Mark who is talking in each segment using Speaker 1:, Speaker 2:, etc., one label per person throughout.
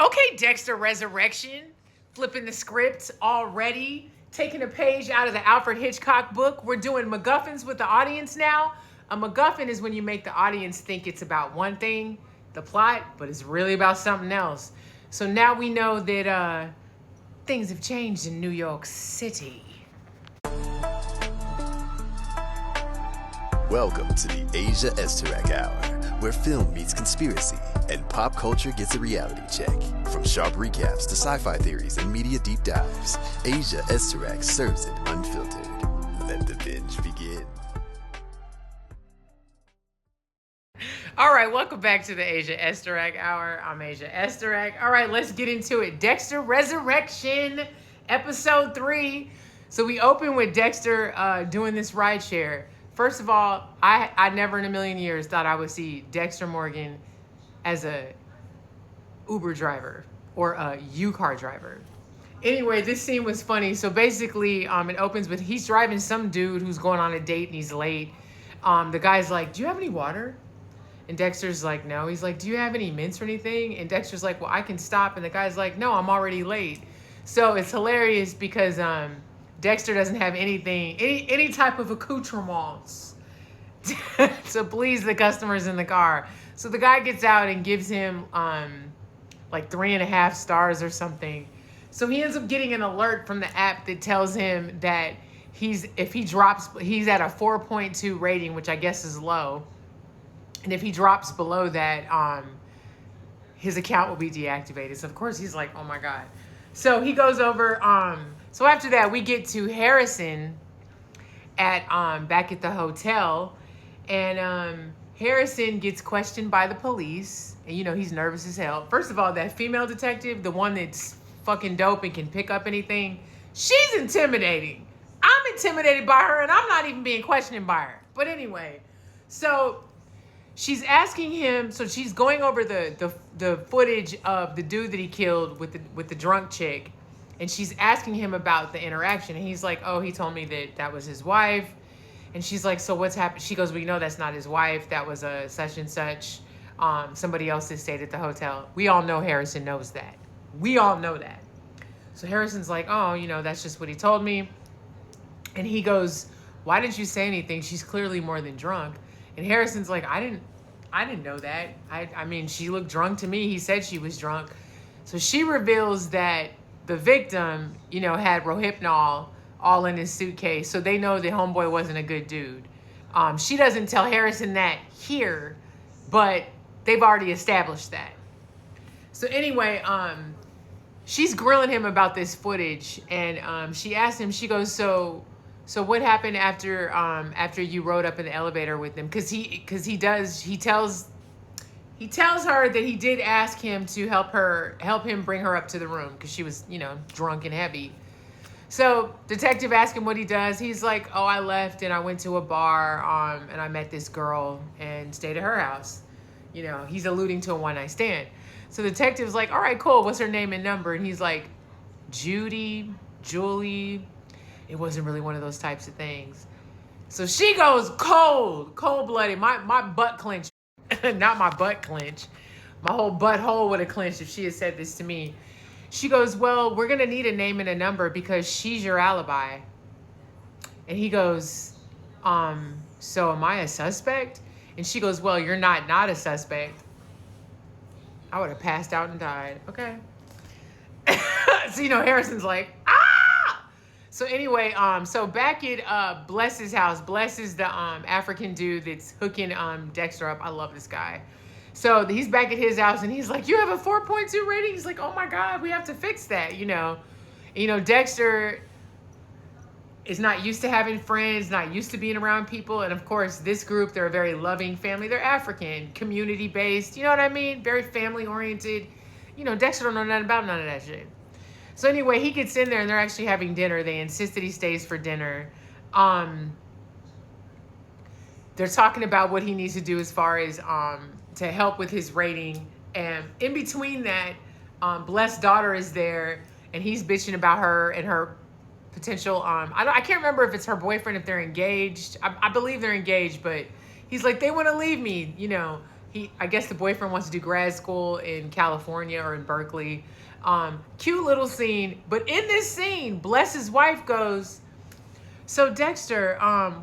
Speaker 1: Okay, Dexter Resurrection, flipping the script already, taking a page out of the Alfred Hitchcock book. We're doing MacGuffins with the audience now. A MacGuffin is when you make the audience think it's about one thing, the plot, but it's really about something else. So now we know that things have changed in New York City.
Speaker 2: Welcome to the Asia Esterak Hour, where film meets conspiracy and pop culture gets a reality check. From sharp recaps to sci-fi theories and media deep dives, Asia Esterak serves it unfiltered. Let the binge begin.
Speaker 1: All right, welcome back to the Asia Esterak Hour. I'm Asia Esterak. All right, let's get into it. Dexter Resurrection, episode 3. So we open with Dexter doing this rideshare. First of all, I never in a million years thought I would see Dexter Morgan as a Uber driver or a U-car driver. Anyway, this scene was funny. So basically, it opens with he's driving some dude who's going on a date and he's late. The guy's like, "Do you have any water?" And Dexter's like, "No." He's like, "Do you have any mints or anything?" And Dexter's like, "Well, I can stop." And the guy's like, "No, I'm already late." So it's hilarious because Dexter doesn't have anything, any type of accoutrements to please the customers in the car. So the guy gets out and gives him like 3.5 stars or something. So he ends up getting an alert from the app that tells him that he's at a 4.2 rating, which I guess is low. And if he drops below that, his account will be deactivated. So of course he's like, oh my God. So he goes over, so after that we get to Harrison at back at the hotel, and Harrison gets questioned by the police, and he's nervous as hell. First of all, that female detective, the one that's fucking dope and can pick up anything, she's intimidating. I'm intimidated by her, and I'm not even being questioned by her. But anyway, so she's asking him, so she's going over the footage of the dude that he killed with the drunk chick, and she's asking him about the interaction, and he's like, "Oh, he told me that was his wife." And she's like, "So what's happened?" She goes, "We know that's not his wife. That was a such and such. Somebody else that stayed at the hotel." We all know Harrison knows that. We all know that. So Harrison's like, "Oh, that's just what he told me." And he goes, "Why didn't you say anything? She's clearly more than drunk." And Harrison's like, I didn't know that. I mean, she looked drunk to me. He said she was drunk. So she reveals that the victim, had Rohypnol all in his suitcase. So they know that homeboy wasn't a good dude. She doesn't tell Harrison that here, but they've already established that. So anyway, she's grilling him about this footage, and she asked him, she goes, So what happened after you rode up in the elevator with him? Because he tells her that he did ask him to help him bring her up to the room because she was, drunk and heavy. So detective asked him what he does. He's like, "Oh, I left and I went to a bar and I met this girl and stayed at her house." He's alluding to a one-night stand. So the detective's like, "All right, cool. What's her name and number?" And he's like, Julie. It wasn't really one of those types of things. So she goes cold-blooded. My butt clenched. Not my butt clench. My whole butthole would have clenched if she had said this to me. She goes, "Well, we're going to need a name and a number because she's your alibi." And he goes, "So am I a suspect?" And she goes, "Well, you're not a suspect." I would have passed out and died. Okay. So, Harrison's like, "Ah!" So anyway, so back at Bless's house, Bless is the African dude that's hooking Dexter up. I love this guy. So he's back at his house and he's like, "You have a 4.2 rating?" He's like, "Oh my God, we have to fix that." Dexter is not used to having friends, not used to being around people. And of course, this group, they're a very loving family. They're African, community-based, you know what I mean? Very family-oriented. Dexter don't know nothing about none of that shit. So anyway, he gets in there and they're actually having dinner. They insist that he stays for dinner. They're talking about what he needs to do as far as to help with his rating. And in between that, Bless's daughter is there and he's bitching about her and her potential, I can't remember if it's her boyfriend, if they're engaged. I believe they're engaged, but he's like, "They want to leave me, I guess the boyfriend wants to do grad school in California or in Berkeley. Cute little scene. But in this scene, Bless's wife goes, so Dexter,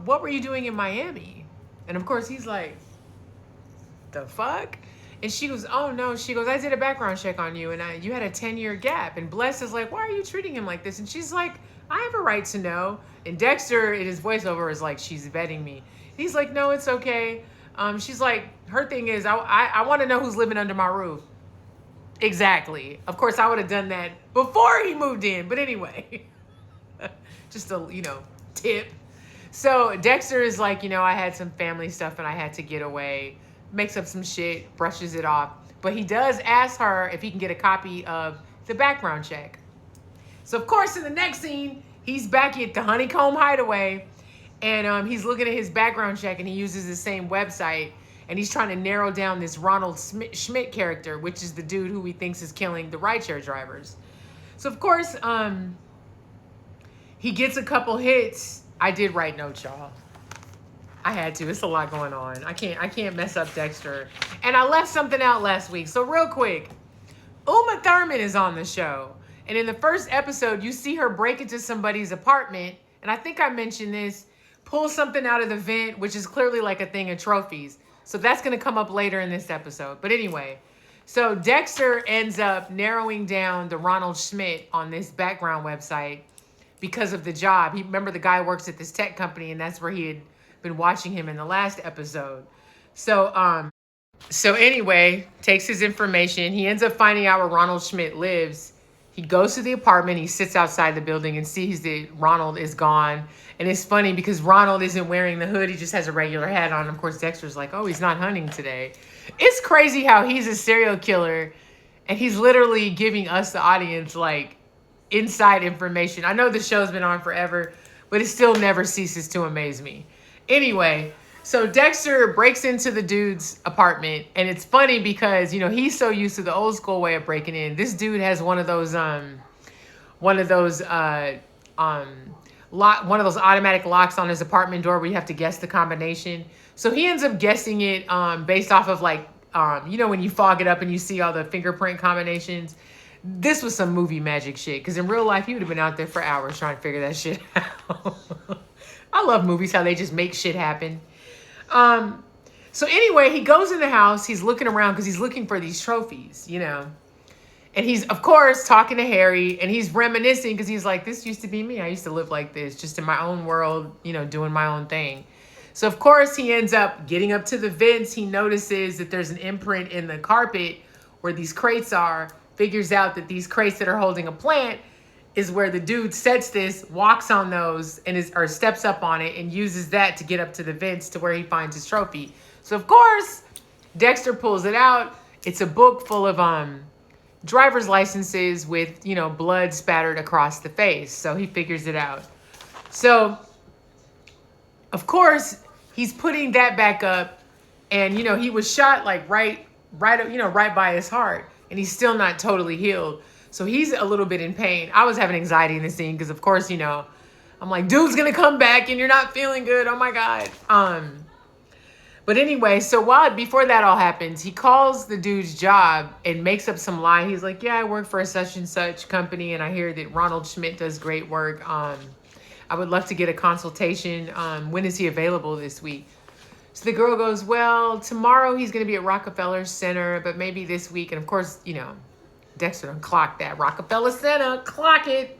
Speaker 1: what were you doing in Miami? And of course he's like, the fuck? And she goes, oh no. She goes, I did a background check on you and you had a 10-year gap. And Bless is like, why are you treating him like this? And she's like, I have a right to know. And Dexter, in his voiceover, is like, she's vetting me. He's like, no, it's okay. She's like, her thing is, I want to know who's living under my roof. Exactly. Of course, I would have done that before he moved in. But anyway, just a, tip. So Dexter is like, I had some family stuff and I had to get away. Makes up some shit, brushes it off. But he does ask her if he can get a copy of the background check. So, of course, in the next scene, he's back at the Honeycomb Hideaway. And he's looking at his background check and he uses the same website. And he's trying to narrow down this Ronald Schmidt character, which is the dude who he thinks is killing the rideshare drivers. So, of course, he gets a couple hits. I did write notes, y'all. I had to. It's a lot going on. I can't mess up Dexter. And I left something out last week. So real quick, Uma Thurman is on the show. And in the first episode, you see her break into somebody's apartment. And I think I mentioned this. Pull something out of the vent, which is clearly like a thing of trophies. So that's going to come up later in this episode. But anyway, so Dexter ends up narrowing down the Ronald Schmidt on this background website because of the job. Remember the guy works at this tech company and that's where he had been watching him in the last episode. So anyway, takes his information. He ends up finding out where Ronald Schmidt lives. He goes to the apartment. He sits outside the building and sees that Ronald is gone. And it's funny because Ronald isn't wearing the hood. He just has a regular hat on. Of course, Dexter's like, oh, he's not hunting today. It's crazy how he's a serial killer and he's literally giving us, the audience, like inside information. I know the show's been on forever, but it still never ceases to amaze me. Anyway, so Dexter breaks into the dude's apartment, and it's funny because, he's so used to the old school way of breaking in. This dude has one of those automatic locks on his apartment door where you have to guess the combination. So he ends up guessing it based off of when you fog it up and you see all the fingerprint combinations. This was some movie magic shit, because in real life, he would have been out there for hours trying to figure that shit out. I love movies, how they just make shit happen. So anyway, he goes in the house. He's looking around because he's looking for these trophies, And he's, of course, talking to Harry. And he's reminiscing because he's like, this used to be me. I used to live like this, just in my own world, doing my own thing. So, of course, he ends up getting up to the vents. He notices that there's an imprint in the carpet where these crates are. Figures out that these crates that are holding a plant is where the dude sets this, walks on those, or steps up on it and uses that to get up to the vents to where he finds his trophy. So, of course, Dexter pulls it out. It's a book full of driver's licenses with, blood spattered across the face. So he figures it out. So, of course, he's putting that back up. And, he was shot like right by his heart. And he's still not totally healed. So he's a little bit in pain. I was having anxiety in the scene because, of course, I'm like, dude's going to come back and you're not feeling good. Oh, my God. But anyway, so before that all happens, he calls the dude's job and makes up some lie. He's like, yeah, I work for a such and such company, and I hear that Ronald Schmidt does great work. I would love to get a consultation. When is he available this week? So the girl goes, well, tomorrow he's going to be at Rockefeller Center, but maybe this week. And, of course, Dexter done clocked that. Rockefeller Center, clock it.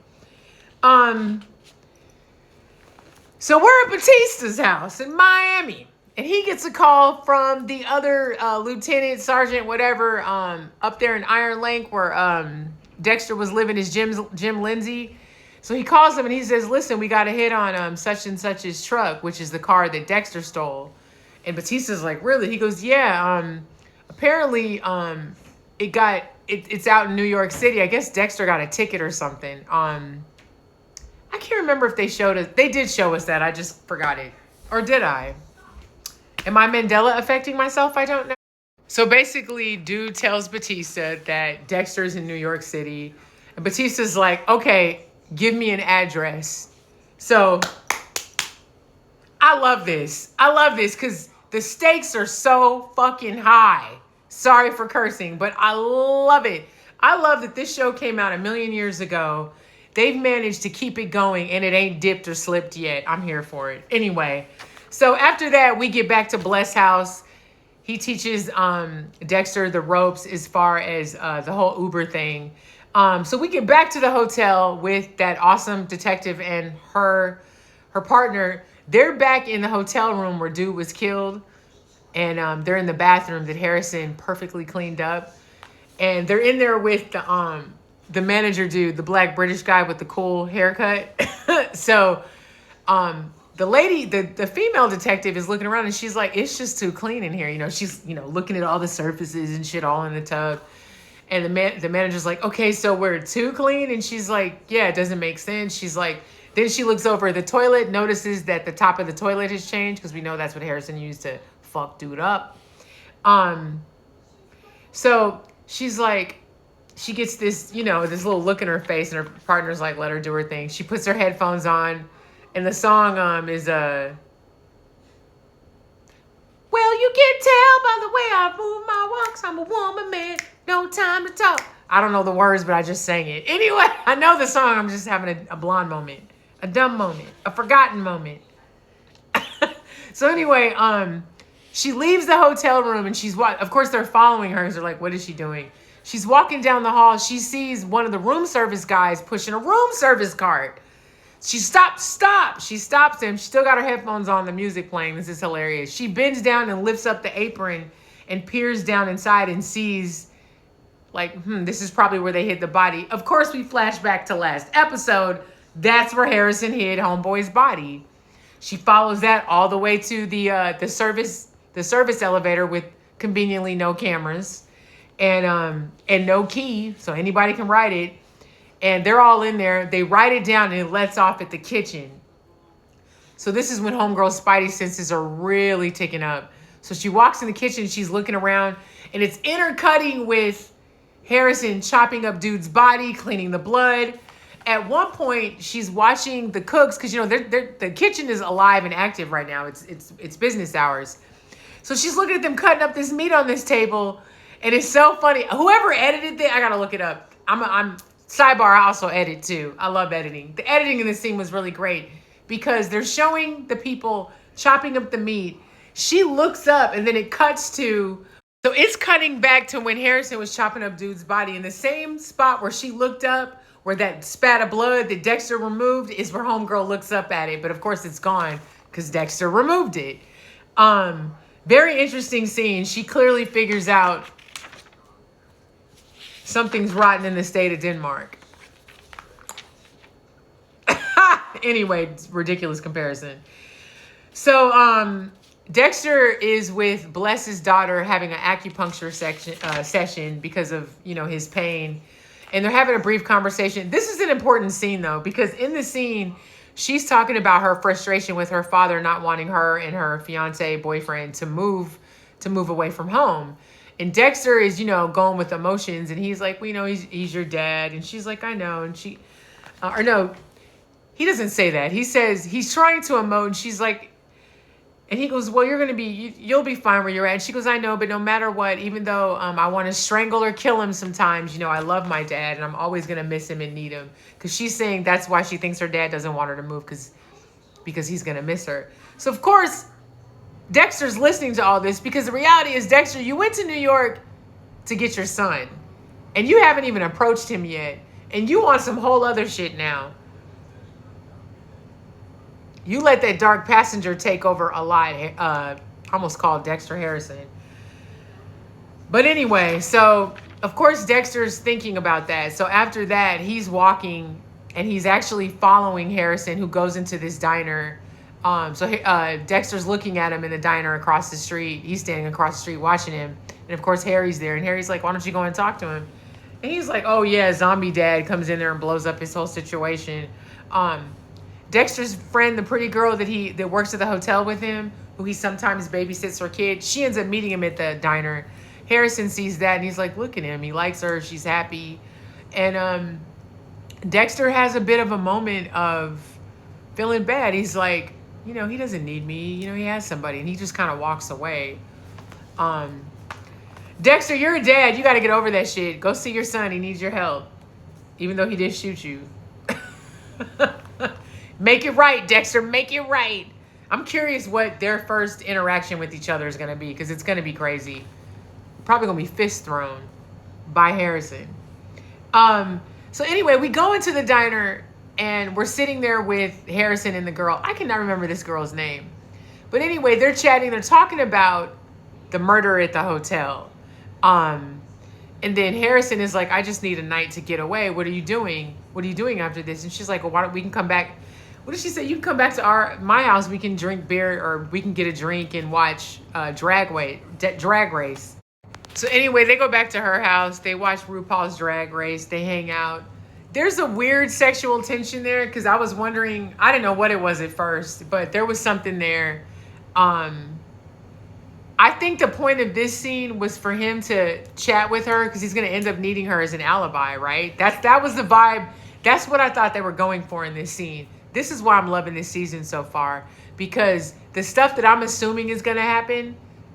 Speaker 1: So we're at Batista's house in Miami. And he gets a call from the other lieutenant, sergeant, whatever, up there in Iron Lake where Dexter was living as Jim Lindsay. So he calls him and he says, listen, we got a hit on such and such's truck, which is the car that Dexter stole. And Batista's like, really? He goes, yeah, apparently it's out in New York City. I guess Dexter got a ticket or something. I can't remember if they showed us. They did show us that. I just forgot it. Or did I? Am I Mandela affecting myself? I don't know. So basically, dude tells Batista that Dexter's in New York City. And Batista's like, okay, give me an address. So I love this. Because the stakes are so fucking high. Sorry for cursing, but I love it. I love that this show came out a million years ago. They've managed to keep it going and it ain't dipped or slipped yet. I'm here for it. Anyway, so after that, we get back to Bless House. He teaches Dexter the ropes as far as the whole Uber thing. So we get back to the hotel with that awesome detective and her partner. They're back in the hotel room where dude was killed. And they're in the bathroom that Harrison perfectly cleaned up. And they're in there with the manager dude, the black British guy with the cool haircut. So the lady, the female detective is looking around and she's like, it's just too clean in here. You know, she's, you know, looking at all the surfaces and shit all in the tub. And the manager's like, okay, so we're too clean? And she's like, yeah, it doesn't make sense. She's like, then she looks over the toilet, notices that the top of the toilet has changed because we know that's what Harrison used to fuck dude up. So she's like, she gets this, you know, this little look in her face and her partner's like, let her do her thing. She puts her headphones on and the song is well, you can tell by the way I move my walks, I'm a woman, man, no time to talk. I don't know the words, but I just sang it. Anyway, I know the song, I'm just having a blonde moment, a dumb moment, a forgotten moment. So anyway, she leaves the hotel room and of course they're following her because they're like, what is she doing? She's walking down the hall. She sees one of the room service guys pushing a room service cart. She stops. She stops him. She still got her headphones on, the music playing. This is hilarious. She bends down and lifts up the apron and peers down inside and sees like, this is probably where they hid the body. Of course, we flash back to last episode. That's where Harrison hid homeboy's body. She follows that all the way to the service elevator with conveniently no cameras and no key, so anybody can write it. And they're all in there. They write it down and it lets off at the kitchen. So this is when homegirl's spidey senses are really ticking up. So she walks in the kitchen, she's looking around, and it's intercutting with Harrison chopping up dude's body, cleaning the blood. At one point, she's watching the cooks because, you know, the kitchen is alive and active right now. It's business hours. So she's looking at them cutting up this meat on this table, and it's so funny. Whoever edited it, I gotta look it up. I'm sidebar. I also edit too. I love editing. The editing in this scene was really great because they're showing the people chopping up the meat. She looks up, and then it cuts to. So it's cutting back to when Harrison was chopping up dude's body in the same spot where she looked up. Where that spat of blood that Dexter removed is where homegirl looks up at it. But of course it's gone because Dexter removed it. Very interesting scene. She clearly figures out something's rotten in the state of Denmark. Anyway, ridiculous comparison. So Dexter is with Bless's daughter having an acupuncture session because of, you know, his pain. And they're having a brief conversation. This is an important scene, though, because in the scene, she's talking about her frustration with her father not wanting her and her fiance, boyfriend, to move away from home. And Dexter is, you know, going with emotions. And he's like, well, you know, he's your dad. And she's like, I know. And she, or no, he doesn't say that. He says he's trying to emote. And she's like, and he goes, well, you'll be fine where you're at. And she goes, I know, but no matter what, even though I want to strangle or kill him sometimes, you know, I love my dad and I'm always going to miss him and need him. Because she's saying that's why she thinks her dad doesn't want her to move because he's going to miss her. So, of course, Dexter's listening to all this because the reality is, Dexter, you went to New York to get your son. And you haven't even approached him yet. And you want some whole other shit now. You let that dark passenger take over a lot. Almost called Dexter Harrison. But anyway, so of course Dexter's thinking about that. So after that, he's walking and he's actually following Harrison, who goes into this diner. Dexter's looking at him in the diner across the street. He's standing across the street watching him. And of course Harry's there. And Harry's like, why don't you go and talk to him? And he's like, oh yeah, zombie dad comes in there and blows up his whole situation. Dexter's friend, the pretty girl that works at the hotel with him, who he sometimes babysits her kid, she ends up meeting him at the diner. Harrison sees that and he's like, look at him. He likes her. She's happy. And Dexter has a bit of a moment of feeling bad. He's like, he doesn't need me. He has somebody, and he just kind of walks away. Um, Dexter, you're a dad. You got to get over that shit. Go see your son. He needs your help, even though he did shoot you. Make it right, Dexter. Make it right. I'm curious what their first interaction with each other is going to be, because it's going to be crazy. Probably going to be fist thrown by Harrison. So anyway, we go into the diner, and we're sitting there with Harrison and the girl. I cannot remember this girl's name. But anyway, they're chatting. They're talking about the murder at the hotel. And then Harrison is like, I just need a night to get away. What are you doing? What are you doing after this? And she's like, well, why don't we can come back? What did she say? You can come back to my house. We can drink beer, or we can get a drink and watch drag race. So anyway, they go back to her house. They watch RuPaul's Drag Race. They hang out. There's a weird sexual tension there, because I was wondering, I didn't know what it was at first, but there was something there. I think the point of this scene was for him to chat with her, because he's going to end up needing her as an alibi, right? That was the vibe. That's what I thought they were going for in this scene. This is why I'm loving this season so far, because the stuff that I'm assuming is going to happen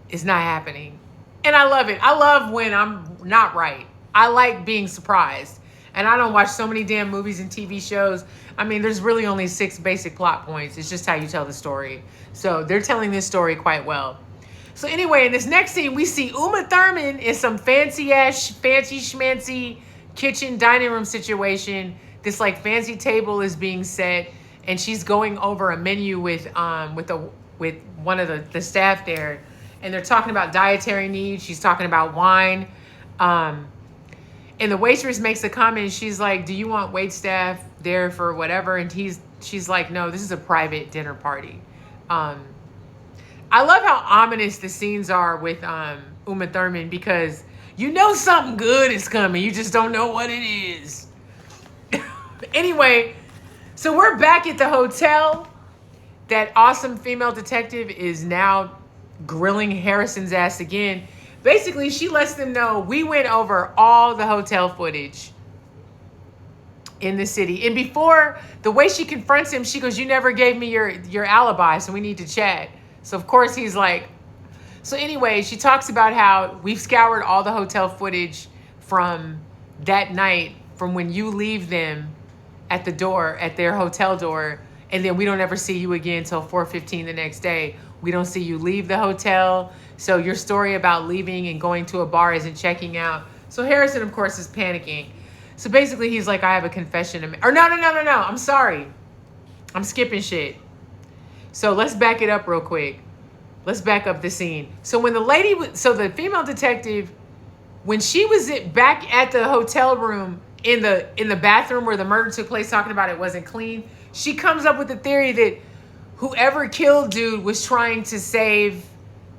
Speaker 1: is not happening. And I love it. I love when I'm not right. I like being surprised. And I don't watch so many damn movies and TV shows. I mean, there's really only 6 basic plot points. It's just how you tell the story. So they're telling this story quite well. So anyway, in this next scene, we see Uma Thurman in some fancy schmancy kitchen dining room situation. This like fancy table is being set, and she's going over a menu with one of the staff there, and they're talking about dietary needs. She's talking about wine, and the waitress makes a comment. She's like, "Do you want wait staff there for whatever?" And she's like, "No, this is a private dinner party." I love how ominous the scenes are with Uma Thurman, because you know something good is coming. You just don't know what it is. Anyway, so we're back at the hotel. That awesome female detective is now grilling Harrison's ass again. Basically, she lets them know we went over all the hotel footage in the city. And before, the way she confronts him, she goes, "You never gave me your alibi, so we need to chat." So of course he's like, so anyway, she talks about how we've scoured all the hotel footage from that night, from when you leave them at their hotel door, and then we don't ever see you again until 4:15 the next day. We don't see you leave the hotel. So your story about leaving and going to a bar isn't checking out. So Harrison, of course, is panicking. So basically he's like, I have a confession to make. Or no. I'm sorry. I'm skipping shit. So let's back it up real quick. Let's back up the scene. So when the female detective, when she was back at the hotel room in the bathroom where the murder took place, talking about it wasn't clean, she comes up with the theory that whoever killed dude was trying to save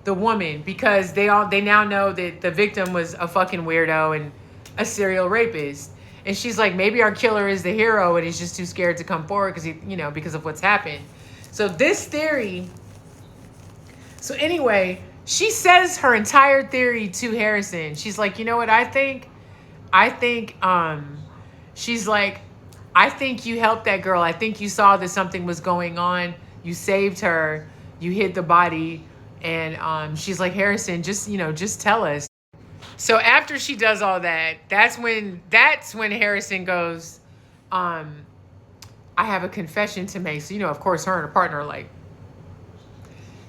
Speaker 1: the woman, because they now know that the victim was a fucking weirdo and a serial rapist. And she's like, maybe our killer is the hero and he's just too scared to come forward because of what's happened. So this theory, so anyway, she says her entire theory to Harrison. She's like, you know what I think? She's like, I think you helped that girl. I think you saw that something was going on. You saved her. You hid the body. And she's like, Harrison, just tell us. So after she does all that, that's when Harrison goes, I have a confession to make. So, of course, her and her partner are like.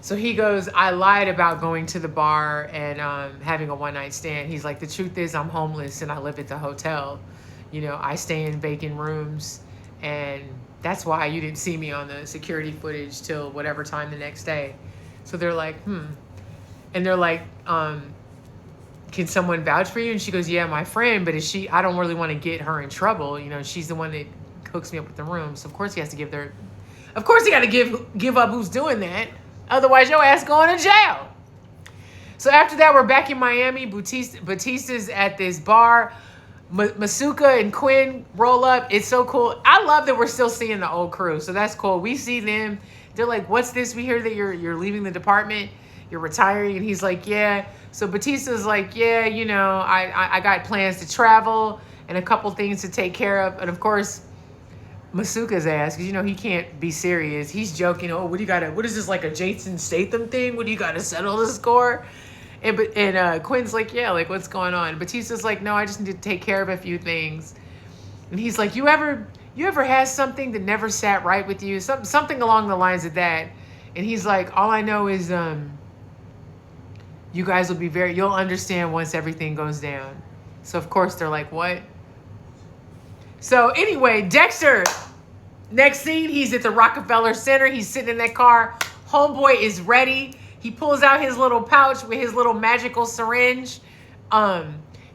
Speaker 1: So he goes, I lied about going to the bar and having a one-night stand. He's like, the truth is I'm homeless and I live at the hotel. I stay in vacant rooms, and that's why you didn't see me on the security footage till whatever time the next day. So they're like, And they're like, can someone vouch for you? And she goes, yeah, my friend, but I don't really want to get her in trouble. She's the one that hooks me up with the room. So of course he has to give up who's doing that. Otherwise your ass going to jail. So after that, we're back in Miami. Batista's at this bar. Masuka and Quinn roll up. It's so cool. I love that we're still seeing the old crew. So that's cool. We see them. They're like, what's this? We hear that you're leaving the department. You're retiring. And he's like, yeah. So Batista's like, yeah, I got plans to travel and a couple things to take care of. And of course, Masuka's ass, because he can't be serious. He's joking. Oh, what is this, like a Jason Statham thing? What do you got to settle the score? And Quinn's like, yeah, like what's going on? Batista's like, no, I just need to take care of a few things. And he's like, you ever had something that never sat right with you? Something along the lines of that. And he's like, all I know is you guys will you'll understand once everything goes down. So of course they're like, what? So anyway, Dexter, next scene, he's at the Rockefeller Center. He's sitting in that car. Homeboy is ready. He pulls out his little pouch with his little magical syringe.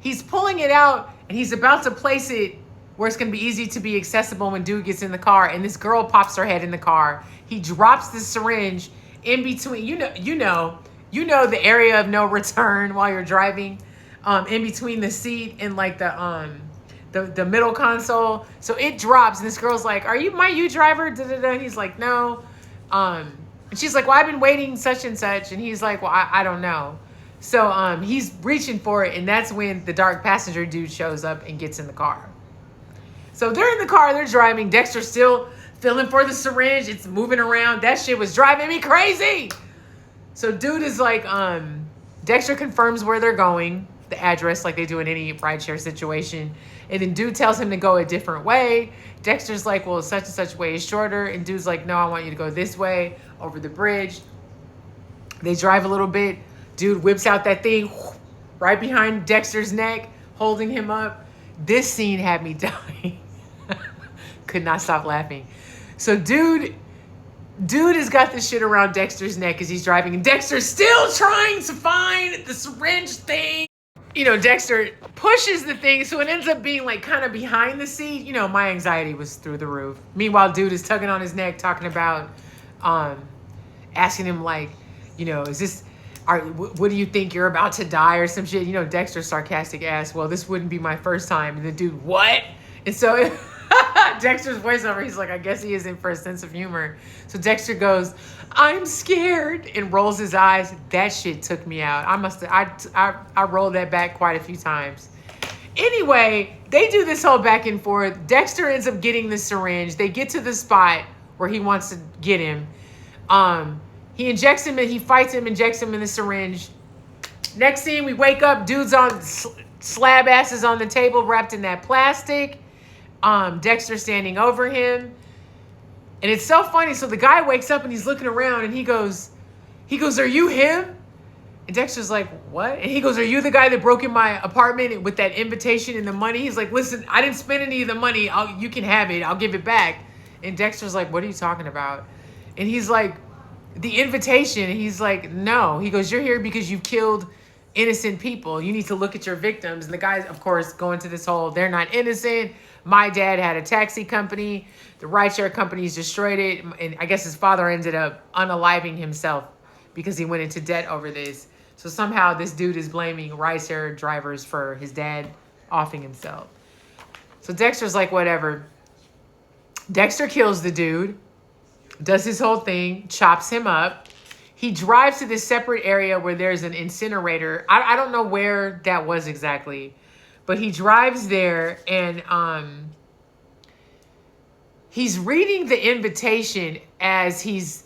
Speaker 1: He's pulling it out and he's about to place it where it's going to be easy to be accessible when dude gets in the car. And this girl pops her head in the car. He drops the syringe in between, you know the area of no return while you're driving, in between the seat and like the middle console. So it drops and this girl's like, are you my driver? Da-da-da. And he's like, no. And she's like, well, I've been waiting such and such. And he's like, well, I don't know. So he's reaching for it. And that's when the dark passenger dude shows up and gets in the car. So they're in the car, they're driving. Dexter's still feeling for the syringe. It's moving around. That shit was driving me crazy. So dude is like, Dexter confirms where they're going, the address, like they do in any rideshare situation. And then dude tells him to go a different way. Dexter's like, well, such and such way is shorter. And dude's like, no, I want you to go this way over the bridge. They drive a little bit. Dude whips out that thing right behind Dexter's neck, holding him up. This scene had me dying. Could not stop laughing. So dude has got this shit around Dexter's neck as he's driving, and Dexter's still trying to find the syringe thing. Dexter pushes the thing, so it ends up being like kind of behind the seat. My anxiety was through the roof. Meanwhile, dude is tugging on his neck, talking about, asking him like, what do you think, you're about to die or some shit? Dexter's sarcastic ass, well, this wouldn't be my first time. And the dude, what? And so Dexter's voiceover, he's like, I guess he is in for a sense of humor. So Dexter goes, I'm scared, and rolls his eyes. That shit took me out. I rolled that back quite a few times. Anyway, they do this whole back and forth. Dexter ends up getting the syringe. They get to the spot where he wants to get him. He injects him and he fights him, injects him in the syringe. Next scene, we wake up, dude's on slab asses on the table wrapped in that plastic. Dexter standing over him. And it's so funny. So the guy wakes up and he's looking around and he goes, are you him? And Dexter's like, what? And he goes, are you the guy that broke in my apartment with that invitation and the money? He's like, listen, I didn't spend any of the money. You can have it. I'll give it back. And Dexter's like, what are you talking about? And he's like, the invitation. And he's like, no. He goes, you're here because you've killed innocent people. You need to look at your victims. And the guys, of course, go into this whole, they're not innocent. My dad had a taxi company. The rideshare companies destroyed it. And I guess his father ended up unaliving himself because he went into debt over this. So somehow this dude is blaming rideshare drivers for his dad offing himself. So Dexter's like, whatever. Dexter kills the dude, does his whole thing, chops him up. He drives to this separate area where there's an incinerator. I don't know where that was exactly, but he drives there and he's reading the invitation as he's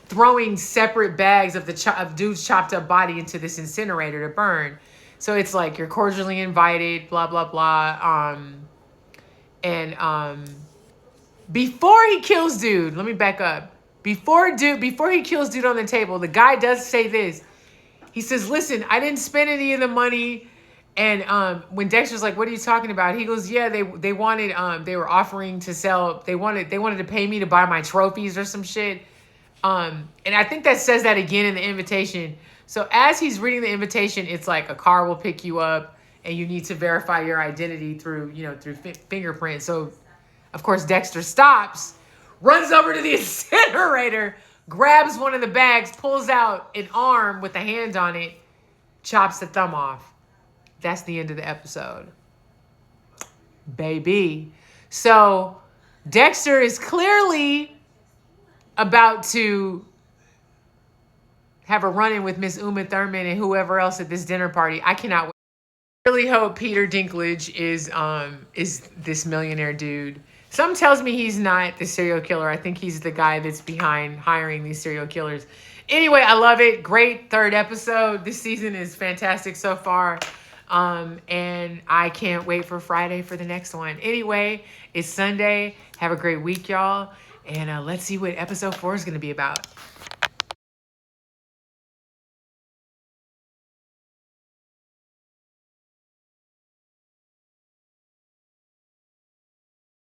Speaker 1: throwing separate bags of dude's chopped up body into this incinerator to burn. So it's like, you're cordially invited, blah, blah, blah. Before he kills dude, let me back up. Before he kills dude on the table, the guy does say this. He says, listen, I didn't spend any of the money. And when Dexter's like, what are you talking about? He goes, yeah, they wanted, they were offering to sell, they wanted to pay me to buy my trophies or some shit. And I think that says that again in the invitation. So as he's reading the invitation, it's like a car will pick you up and you need to verify your identity through fingerprint. So of course, Dexter stops, runs over to the incinerator, grabs one of the bags, pulls out an arm with a hand on it, chops the thumb off. That's the end of the episode. Baby. So Dexter is clearly about to have a run-in with Miss Uma Thurman and whoever else at this dinner party. I cannot wait. I really hope Peter Dinklage is this millionaire dude. Some tells me he's not the serial killer. I think he's the guy that's behind hiring these serial killers. Anyway, I love it. Great third episode. This season is fantastic so far. And I can't wait for Friday for the next one. Anyway, it's Sunday. Have a great week, y'all. And let's see what episode 4 is going to be about.